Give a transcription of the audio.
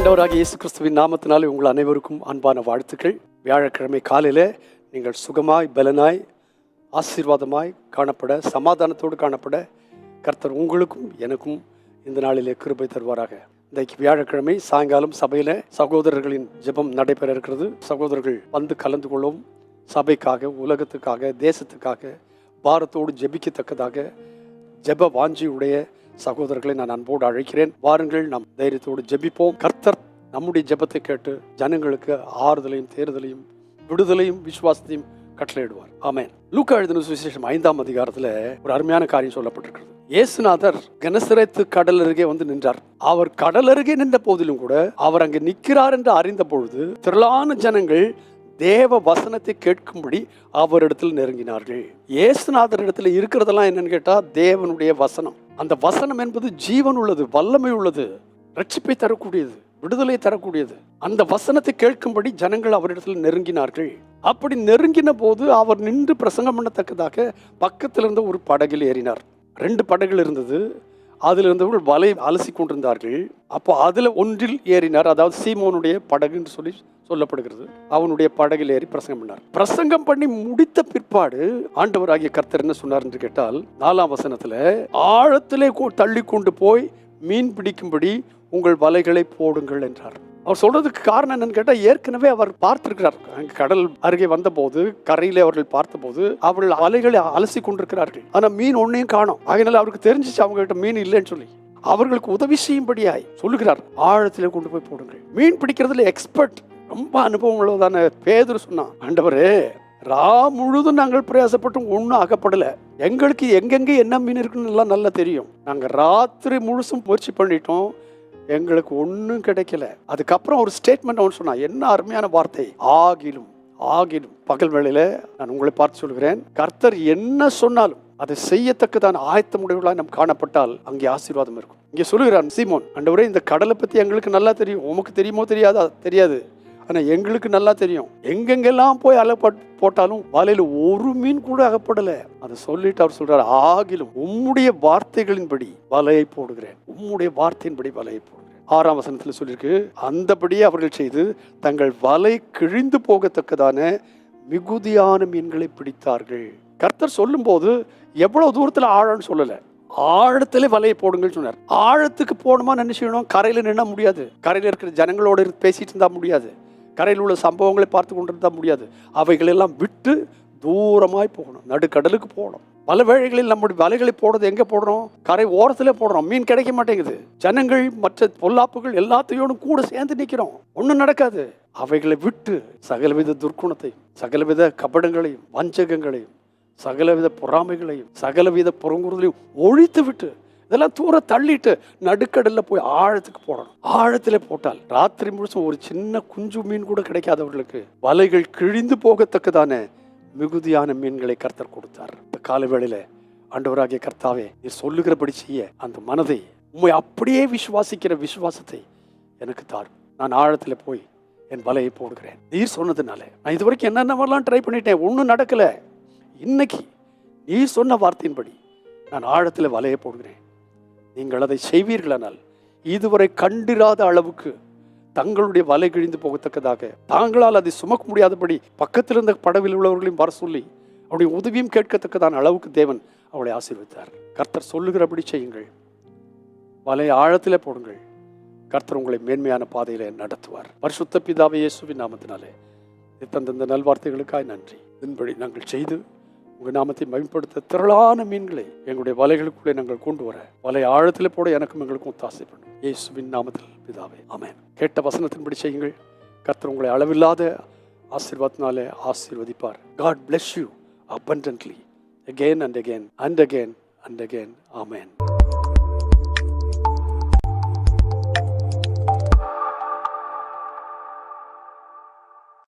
ஆண்டவராகிய இயேசு கிறிஸ்துவின் நாமத்தினாலே உங்கள் அனைவருக்கும் அன்பான வாழ்த்துக்கள். வியாழக்கிழமை காலையில் நீங்கள் சுகமாய் பலனாய் ஆசீர்வாதமாய் காணப்பட, சமாதானத்தோடு காணப்பட கர்த்தர் உங்களுக்கும் எனக்கும் இந்த நாளிலே கிருபை தருவாராக. இன்றைக்கு வியாழக்கிழமை சாயங்காலம் சபையில் சகோதரர்களின் ஜெபம் நடைபெற இருக்கிறது. சகோதரர்கள் வந்து கலந்து கொள்ளும். சபைக்காக, உலகத்துக்காக, தேசத்துக்காக பாரத்தோடு ஜெபிக்கத்தக்கதாக ஜெப வாஞ்சியுடைய சகோதரர்களை நான் அன்போடு அழைக்கிறேன். வாருங்கள், நாம் தைரியத்தோடு ஜெபிப்போம். கர்த்தர் நம்முடைய ஜெபத்தை கேட்டு ஜனங்களுக்கு ஆறுதலையும் தேறுதலையும் விடுதலையும் விசுவாசத்தையும் கட்டளையிடுவார். ஆமென். லூக்கா எழுதின சுவிசேஷம் 5ஆம் அதிகாரத்தில் ஒரு அருமையான காரியம் சொல்லப்பட்டிருக்கிறது. இயேசுநாதர் கெனசரேத்து கடல் அருகே வந்து நின்றார். அவர் கடல் அருகே நின்ற போதிலும் கூட அவர் அங்கு நிற்கிறார் என்று அறிந்த பொழுது திரளான ஜனங்கள் தேவ வசனத்தை கேட்கும்படி அவரிடத்தில் நெருங்கினார்கள். இயேசுநாதர் இடத்துல இருக்கிறதெல்லாம் என்னன்னு கேட்டா தேவனுடைய வசனம். அந்த வசனம் என்பது ஜீவன் உள்ளது, வல்லமை உள்ளது, ரட்சிப்பை தரக்கூடியது, விடுதலை தரக்கூடியது. அந்த வசனத்தை கேட்கும்படி ஜனங்கள் அவரிடத்தில் நெருங்கினார்கள். அப்படி நெருங்கின போது அவர் நின்று பிரசங்கம் பண்ணத்தக்கதாக பக்கத்தில் இருந்த ஒரு படகில் ஏறினார். 2 படகுகள் இருந்தது. அதில் இருந்தவர்கள் வலை அலசி கொண்டிருந்தார்கள். அப்போ அதில் ஒன்றில் ஏறினார். அதாவது சீமோனுடைய படகுன்னு சொல்லி சொல்லப்படுகிறது. அவனுடைய படகில் ஏறி பிரசங்கம் பண்ணார். பிரசங்கம் பண்ணி முடித்த பிற்பாடு ஆண்டவராகிய கர்த்தர் என்ன சொன்னார் என்று கேட்டால் 4ஆம் வசனத்துல, ஆழத்திலே தள்ளி கொண்டு போய் மீன் பிடிக்கும்படி உங்கள் வலைகளை போடுங்கள் என்றார். அவர் சொல்றதுக்கு காரணம் என்னன்னு கேட்டா, ஏற்கனவே அவர் பார்த்திருக்கிறார். அங்கு கடல் அருகே வந்த போது, கரையிலே அவர்கள் பார்த்த போது அவர்கள் வலைகளை அலசி கொண்டிருக்கிறார்கள். ஆனா மீன் ஒன்னையும் காணோம். அதனால அவருக்கு தெரிஞ்சிச்சு அவங்க கிட்ட மீன் இல்லைன்னு சொல்லி அவர்களுக்கு உதவி செய்யும்படியாய் சொல்லுகிறார். ஆழத்திலே கொண்டு போய் போடுங்கள். மீன் பிடிக்கிறதுல எக்ஸ்பர்ட், ரொம்ப அனுபவம் உள்ளதான பேதுரு சொன்னான், ஆண்டவரே ரா முழுதும் நாங்கள் பிரயாசப்பட்டும் ஒன்றும் அகப்படல. எங்களுக்கு எங்கெங்க என்ன மீன் இருக்குன்னு எல்லாம் நல்லா தெரியும். நாங்க ராத்திரி முழுசும் முயற்சி பண்ணிட்டோம், எங்களுக்கு ஒன்றும் கிடைக்கல. அதுக்கப்புறம் ஒரு ஸ்டேட்மெண்ட் அவன் சொன்னான். என்ன அருமையான வார்த்தை! ஆகிலும் ஆகிலும். பகல் வேளையில நான் உங்களை பார்த்து சொல்கிறேன், கர்த்தர் என்ன சொன்னாலும் அதை செய்யத்தக்கதான ஆயத்த முடிவுகளாக நாம் காணப்பட்டால் அங்கே ஆசீர்வாதம் இருக்கும். இங்கே சொல்லுகிறான் சீமோன், ஆண்டவரே இந்த கடலை பத்தி எங்களுக்கு நல்லா தெரியும், உமக்கு தெரியுமோ தெரியாதா தெரியாது, ஆனா எங்களுக்கு நல்லா தெரியும். எங்கெங்கெல்லாம் போய் அலை போட்டாலும் வலையில ஒரு மீன் கூட அகப்படல. அதை சொல்லிட்டு அவர் சொல்றாரு, ஆகிலும் உம்முடைய வார்த்தைகளின்படி வலையை போடுகிறேன், உம்முடைய வார்த்தையின்படி வலையை போடுகிறேன். 6ஆம் வசனத்துல சொல்லியிருக்கு, அந்தபடியே அவர்கள் செய்து தங்கள் வலை கிழிந்து போகத்தக்கதான மிகுதியான மீன்களை பிடித்தார்கள். கர்த்தர் சொல்லும் போது எவ்வளவு தூரத்துல ஆழம்னு சொல்லல, ஆழத்துல வலையை போடுங்கன்னு சொன்னார். ஆழத்துக்கு போகணுமா நினைச்சுக்கணும், கரையில நின்னா முடியாது. கரையில இருக்கிற ஜனங்களோட பேசிட்டு இருந்தா முடியாது. கரையில் உள்ள சம்பவங்களை பார்த்து கொண்டிருந்தா முடியாது. அவைகளெல்லாம் விட்டு தூரமாய் போகணும், நடுக்கடலுக்கு போகணும். பல வேளைகளில் நம்முடைய வலைகளை போடுறது எங்க போடுறோம்? கரை ஓரத்திலே போடுறோம். மீன் கிடைக்க மாட்டேங்குது. ஜனங்கள் மற்ற பொல்லாப்புகள் எல்லாத்தையோடும் கூட சேர்ந்து நிற்கிறோம், ஒன்றும் நடக்காது. அவைகளை விட்டு சகலவித துர்க்குணத்தையும், சகலவித கபடங்களையும், வஞ்சகங்களையும், சகலவித பொறாமைகளையும், சகலவித புறங்குறுதலையும் ஒழித்து விட்டு இதெல்லாம் தூர தள்ளிட்டு நடுக்கடல்ல போய் ஆழத்துக்கு போடணும். ஆழத்துல போட்டால் ராத்திரி முழுசும் ஒரு சின்ன குஞ்சு மீன் கூட கிடைக்காதவர்களுக்கு வலைகள் கிழிந்து போகத்தக்கதான மிகுதியான மீன்களை கர்த்தர் கொடுத்தார். இந்த கால வேளையில ஆண்டவராகிய கர்த்தாவே, நீ சொல்லுகிறபடி செய்ய அந்த மனதை, உம்மை அப்படியே விசுவாசிக்கிற விசுவாசத்தை எனக்கு தாரும். நான் ஆழத்துல போய் என் வலையை போடுகிறேன். நீர் சொன்னதுனால நான் இது வரைக்கும் என்னென்னவெல்லாம் ட்ரை பண்ணிட்டேன், ஒன்றும் நடக்கல. இன்னைக்கு நீர் சொன்ன வார்த்தையின்படி நான் ஆழத்துல வலையை போடுகிறேன். நீங்கள் அதை செய்வீர்களானால் இதுவரை கண்டிராத அளவுக்கு தங்களுடைய வலை கிழிந்து போகத்தக்கதாக, தாங்களால் அதை சுமக்க முடியாதபடி பக்கத்தில் இருந்த படவில் உள்ளவர்களையும் வர சொல்லி அவருடைய உதவியும் கேட்கத்தக்கதான அளவுக்கு தேவன் அவளை ஆசீர்வதித்தார். கர்த்தர் சொல்லுகிறபடி செய்யுங்கள், வலை ஆழத்திலே போடுங்கள். கர்த்தர் உங்களை மேன்மையான பாதையில நடத்துவார். பரிசுத்த பிதாவே இயேசுவின் நாமத்தினாலே தந்த நல்வார்த்தைகளுக்காய் நன்றி. இதன்படி நாங்கள் செய்து உங்கள் நாமத்தை மகிமைப்படுத்த திரளான மீன்களை எங்களுடைய வலைகளுக்குள்ளே நாங்கள் கொண்டு வர, வலை ஆழத்தில் போட எனக்கும் எங்களுக்கும் ஒத்தாசை பண்ணும். இயேசுவின் நாமத்தில் பிதாவே, ஆமென். கேட்ட வசனத்தின்படி செய்யுங்கள். கர்த்தர் உங்களை அளவில்லாத ஆசீர்வாதத்தினாலே ஆசீர்வதிப்பார். God bless you abundantly again and again and again and again. Amen.